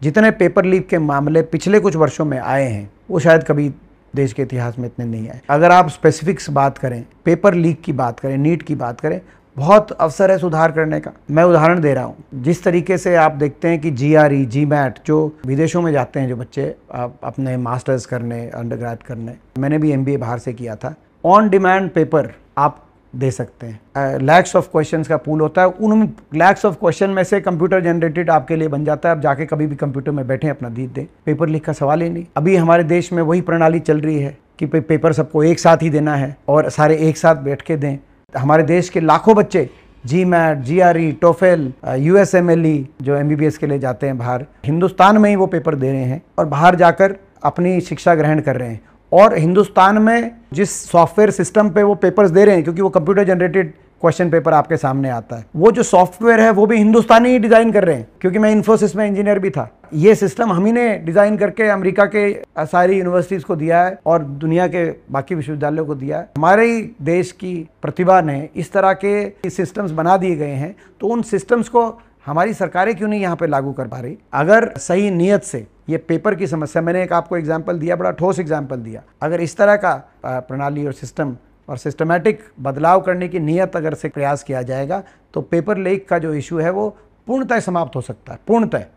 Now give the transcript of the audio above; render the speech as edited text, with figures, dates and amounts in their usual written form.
जितने paper leak के मामले पिछले कुछ वर्षों में आए हैं वो शायद कभी देश के इतिहास में इतने नहीं आए। अगर आप स्पेसिफिक्स बात करें, पेपर लीक की बात करें, नीट की बात करें, बहुत अवसर है सुधार करने का। मैं उदाहरण दे रहा हूँ, जिस तरीके से आप देखते हैं कि GRE, GMAT जो विदेशों में जाते हैं जो बच्चे अपने मास्टर्स करने, अंडरग्रेड करने, मैंने भी MBA बाहर से किया था, ऑन डिमांड पेपर आप दे सकते हैं। लैक्स ऑफ क्वेश्चंस का पूल होता है, उन लैक्स ऑफ क्वेश्चन में से कंप्यूटर जनरेटेड आपके लिए बन जाता है। आप जाके कभी भी कंप्यूटर में बैठे अपना दीद दें, पेपर लीक का सवाल ही नहीं। अभी हमारे देश में वही प्रणाली चल रही है कि पेपर सबको एक साथ ही देना है और सारे एक साथ बैठ के दें। हमारे देश के लाखों बच्चे GMAT, GRE, TOEFL, USMLE जो MBBS के लिए जाते हैं बाहर, हिंदुस्तान में ही वो पेपर दे रहे हैं और बाहर जाकर अपनी शिक्षा ग्रहण कर रहे हैं। और हिंदुस्तान में जिस सॉफ्टवेयर सिस्टम पे वो पेपर्स दे रहे हैं, क्योंकि वो कंप्यूटर जनरेटेड क्वेश्चन पेपर आपके सामने आता है, वो जो सॉफ्टवेयर है वो भी हिंदुस्तानी ही डिज़ाइन कर रहे हैं। क्योंकि मैं इन्फोसिस में इंजीनियर भी था, ये सिस्टम हम ही ने डिज़ाइन करके अमेरिका के सारी यूनिवर्सिटीज़ को दिया है और दुनिया के बाकी विश्वविद्यालयों को दिया है। हमारे ही देश की प्रतिभा ने इस तरह के सिस्टम्स बना दिए गए हैं, तो उन सिस्टम्स को हमारी सरकारें क्यों नहीं यहाँ पे लागू कर पा रही? अगर सही नियत से ये पेपर की समस्या, मैंने एक आपको एग्जाम्पल दिया, बड़ा ठोस एग्जाम्पल दिया, अगर इस तरह का प्रणाली और सिस्टम और सिस्टमैटिक बदलाव करने की नियत अगर से प्रयास किया जाएगा तो पेपर लीक का जो इशू है वो पूर्णतः समाप्त हो सकता है, पूर्णतः।